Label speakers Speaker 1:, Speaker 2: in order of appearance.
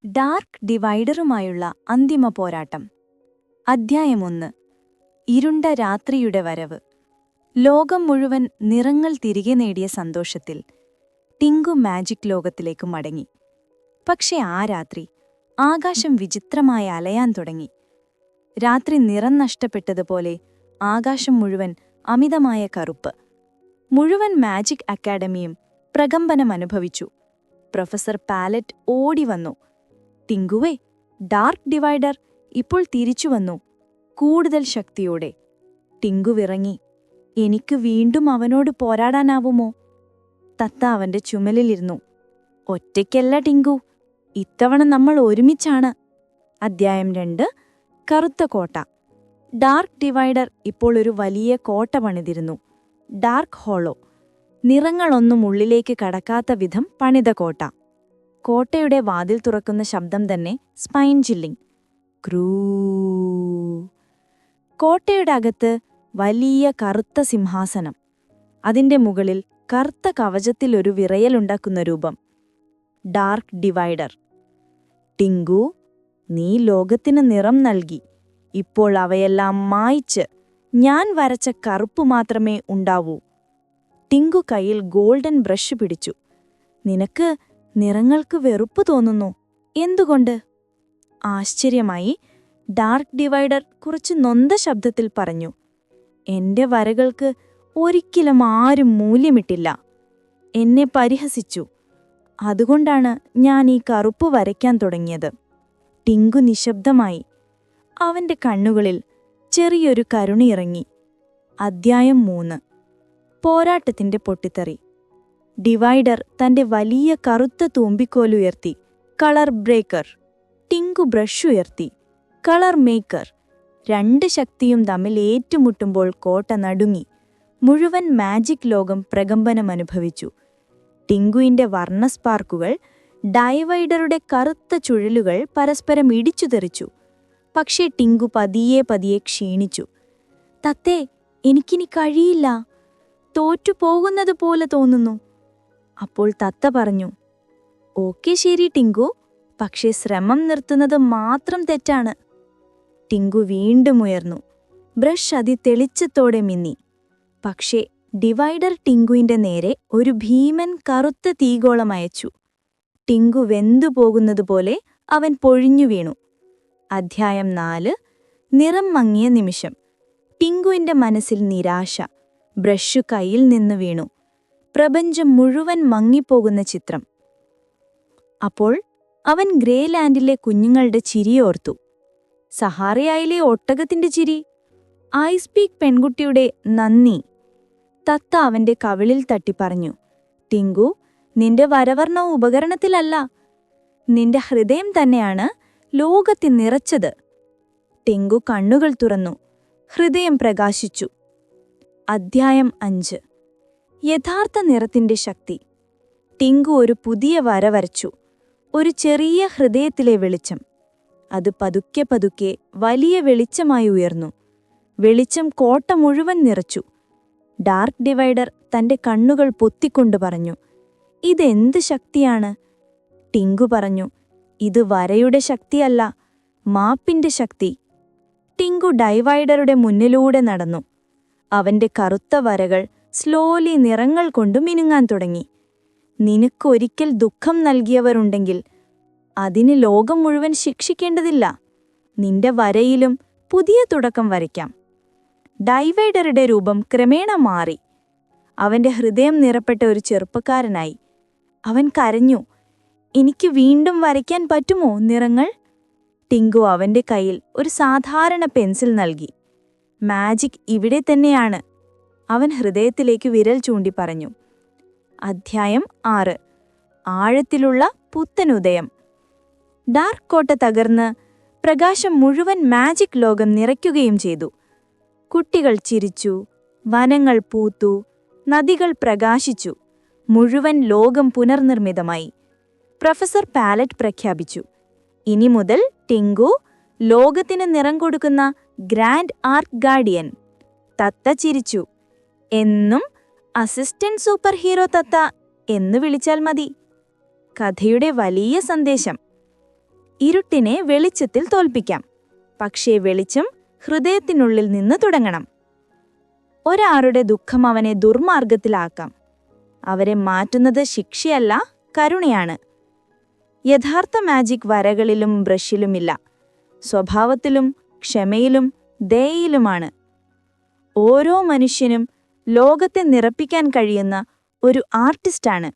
Speaker 1: Dark ഡിവൈഡറുമായുള്ള അന്തിമ പോരാട്ടം. അധ്യായം 1. ഇരുണ്ട രാത്രിയുടെ വരവ്. ലോകം മുഴുവൻ നിറങ്ങൾ തിരികെ നേടിയ സന്തോഷത്തിൽ ടിങ്കു മാജിക് ലോകത്തിലേക്ക് മടങ്ങി. പക്ഷേ ആ രാത്രി ആകാശം വിചിത്രമായി അലയാൻ തുടങ്ങി. രാത്രി നിറം നഷ്ടപ്പെട്ടതുപോലെ ആകാശം മുഴുവൻ അമിതമായ കറുപ്പ്. മുഴുവൻ മാജിക് അക്കാഡമിയും പ്രകമ്പനമനുഭവിച്ചു. പ്രൊഫസർ പാലറ്റ് ഓടിവന്നു. ടിങ്കുവേ, ഡാർക്ക് ഡിവൈഡർ ഇപ്പോൾ തിരിച്ചുവന്നു, കൂടുതൽ ശക്തിയോടെ. ടിങ്കു വിറങ്ങി. എനിക്ക് വീണ്ടും അവനോട് പോരാടാനാവുമോ? തത്ത അവന്റെ ചുമലിലിരുന്നു. ഒറ്റയ്ക്കല്ല ടിങ്കു, ഇത്തവണ നമ്മൾ ഒരുമിച്ചാണ്. അധ്യായം 2. കറുത്ത കോട്ട. ഡാർക്ക് ഡിവൈഡർ ഇപ്പോൾ ഒരു വലിയ കോട്ട പണിതിരുന്നു. ഡാർക്ക് ഹോളോ, നിറങ്ങളൊന്നും ഉള്ളിലേക്ക് കടക്കാത്ത വിധം പണിത കോട്ട. കോട്ടയുടെ വാതിൽ തുറക്കുന്ന ശബ്ദം തന്നെ സ്പൈൻ ചില്ലിംഗ്. ക്രൂ. കോട്ടയുടെ അകത്ത് വലിയ കറുത്ത സിംഹാസനം. അതിന്റെ മുകളിൽ കറുത്ത കവചത്തിലൊരു വിറയലുണ്ടാക്കുന്ന രൂപം. Dark divider. ടിങ്കു, നീ ലോകത്തിന് നിറം നൽകി. ഇപ്പോൾ അവയെല്ലാം മായ്ച്ച് ഞാൻ വരച്ച കറുപ്പ് മാത്രമേ ഉണ്ടാവൂ. ടിങ്കു കയ്യിൽ ഗോൾഡൻ ബ്രഷ് പിടിച്ചു. നിനക്ക് നിറങ്ങൾക്ക് വെറുപ്പ് തോന്നുന്നു, എന്തുകൊണ്ട്? ആശ്ചര്യമായി ഡാർക്ക് ഡിവൈഡർ കുറച്ച് നൊന്ത ശബ്ദത്തിൽ പറഞ്ഞു. എന്റെ വരകൾക്ക് ഒരിക്കലും ആരും മൂല്യമിട്ടില്ല. എന്നെ പരിഹസിച്ചു. അതുകൊണ്ടാണ് ഞാൻ ഈ കറുപ്പ് വരയ്ക്കാൻ തുടങ്ങിയത്. ടിങ്കു നിശബ്ദമായി. അവന്റെ കണ്ണുകളിൽ ചെറിയൊരു കരുണയിറങ്ങി. അധ്യായം 3. പോരാട്ടത്തിന്റെ പൊട്ടിത്തെറി. ഡിവൈഡർ തന്റെ വലിയ കറുത്ത തൂമ്പിക്കോലുയർത്തി. Colour breaker. ടിങ്കു ബ്രഷ് ഉയർത്തി. Colour maker. രണ്ട് ശക്തിയും തമ്മിൽ ഏറ്റുമുട്ടുമ്പോൾ കോട്ട നടുങ്ങി. മുഴുവൻ മാജിക് ലോകം പ്രകമ്പനമനുഭവിച്ചു. ടിങ്കുവിന്റെ വർണ്ണസ്പാർക്കുകൾ, ഡൈവൈഡറുടെ കറുത്ത ചുഴലുകൾ പരസ്പരം ഇടിച്ചുതെറിച്ചു. പക്ഷേ ടിങ്കു പതിയെ പതിയെ ക്ഷീണിച്ചു. തത്തേ, എനിക്കിനി കഴിയില്ല, തോറ്റുപോകുന്നതുപോലെ തോന്നുന്നു. അപ്പോൾ തത്ത പറഞ്ഞു, ഓക്കെ ശരി ടിങ്കു, പക്ഷേ ശ്രമം നിർത്തുന്നത് മാത്രം തെറ്റാണ്. ടിങ്കു വീണ്ടും ഉയർന്നു. ബ്രഷ് അതിതെളിച്ചത്തോടെ മിന്നി. പക്ഷേ ഡിവൈഡർ ടിങ്കുവിന്റെ നേരെ ഒരു ഭീമൻ കറുത്ത തീഗോളം അയച്ചു. ടിങ്കു വെന്തുപോകുന്നതുപോലെ അവൻ പൊഴിഞ്ഞു വീണു. അധ്യായം 4. നിറം മങ്ങിയ നിമിഷം. ടിങ്കുവിന്റെ മനസ്സിൽ നിരാശ. ബ്രഷ് കയ്യിൽ നിന്ന് വീണു. പ്രപഞ്ചം മുഴുവൻ മങ്ങിപ്പോകുന്ന ചിത്രം. അപ്പോൾ അവൻ ഗ്രേലാൻഡിലെ കുഞ്ഞുങ്ങളുടെ ചിരിയോർത്തു. സഹാറയായിലെ ഒട്ടകത്തിന്റെ ചിരി. ഐസ് പീക്ക് പെൺകുട്ടിയുടെ നന്ദി. തത്ത അവന്റെ കവിളിൽ തട്ടി പറഞ്ഞു, ടിങ്കു, നിന്റെ വരവർണ്ണ ഉപകരണത്തിലല്ല, നിന്റെ ഹൃദയം തന്നെയാണ് ലോകത്തെ നിറച്ചത്. ടിങ്കു കണ്ണുകൾ തുറന്നു. ഹൃദയം പ്രകാശിച്ചു. അധ്യായം 5. യഥാർത്ഥ നിറത്തിന്റെ ശക്തി. ടിങ്കു ഒരു പുതിയ വര വരച്ചു. ഒരു ചെറിയ ഹൃദയത്തിലെ വെളിച്ചം. അത് പതുക്കെ പതുക്കെ വലിയ വെളിച്ചമായി ഉയർന്നു. വെളിച്ചം കോട്ട മുഴുവൻ നിറച്ചു. ഡാർക്ക് ഡിവൈഡർ തന്റെ കണ്ണുകൾ പൊത്തിക്കൊണ്ടു പറഞ്ഞു, ഇതെന്ത് ശക്തിയാണ്? ടിങ്കു പറഞ്ഞു, ഇത് വരയുടെ ശക്തിയല്ല, മാപ്പിന്റെ ശക്തി. ടിങ്കു ഡൈവൈഡറുടെ മുന്നിലൂടെ നടന്നു. അവന്റെ കറുത്ത വരകൾ സ്ലോലി നിറങ്ങൾ കൊണ്ടു മിനുങ്ങാൻ തുടങ്ങി. നിനക്കൊരിക്കൽ ദുഃഖം നൽകിയവരുണ്ടെങ്കിൽ അതിന് ലോകം മുഴുവൻ ശിക്ഷിക്കേണ്ടതില്ല. നിന്റെ വരയിലും പുതിയ തുടക്കം വരയ്ക്കാം. ഡൈവൈഡറുടെ രൂപം ക്രമേണ മാറി. അവന്റെ ഹൃദയം നിറപ്പെട്ട ഒരു ചെറുപ്പക്കാരനായി. അവൻ കരഞ്ഞു, എനിക്ക് വീണ്ടും വരയ്ക്കാൻ പറ്റുമോ നിറങ്ങൾ? ടിങ്കു അവന്റെ കയ്യിൽ ഒരു സാധാരണ പെൻസിൽ നൽകി. മാജിക് ഇവിടെ തന്നെയാണ്, അവൻ ഹൃദയത്തിലേക്ക് വിരൽ ചൂണ്ടി പറഞ്ഞു. അധ്യായം 6. ആഴത്തിലുള്ള പുത്തനുദയം. ഡാർക്ക് കോട്ട തകർന്ന് പ്രകാശം മുഴുവൻ മാജിക് ലോകം നിറയ്ക്കുകയും ചെയ്തു. കുട്ടികൾ ചിരിച്ചു, വനങ്ങൾ പൂത്തു, നദികൾ പ്രകാശിച്ചു. മുഴുവൻ ലോകം പുനർനിർമ്മിതമായി. പ്രൊഫസർ പാലറ്റ് പ്രഖ്യാപിച്ചു, ഇനി മുതൽ ടിങ്കു ലോകത്തിന് നിറം കൊടുക്കുന്ന ഗ്രാൻഡ് ആർക്ക് ഗാർഡിയൻ. തത്ത ചിരിച്ചു. എന്നും അസിസ്റ്റന്റ് സൂപ്പർ ഹീറോ തത്ത എന്ന് വിളിച്ചാൽ മതി. കഥയുടെ വലിയ സന്ദേശം. ഇരുട്ടിനെ വെളിച്ചത്തിൽ തോൽപ്പിക്കാം, പക്ഷേ വെളിച്ചം ഹൃദയത്തിനുള്ളിൽ നിന്ന് തുടങ്ങണം. ഒരാളുടെ ദുഃഖം അവനെ ദുർമാർഗത്തിലാക്കാം. അവരെ മാറ്റുന്നത് ശിക്ഷയല്ല, കരുണയാണ്. യഥാർത്ഥ മാജിക് വരകളിലും ബ്രഷിലുമില്ല, സ്വഭാവത്തിലും ക്ഷമയിലും ദയയിലുമാണ്. ഓരോ മനുഷ്യനും ലോകത്തെ നിറപ്പിക്കാൻ കഴിയുന്ന ഒരു ആർട്ടിസ്റ്റാണ്.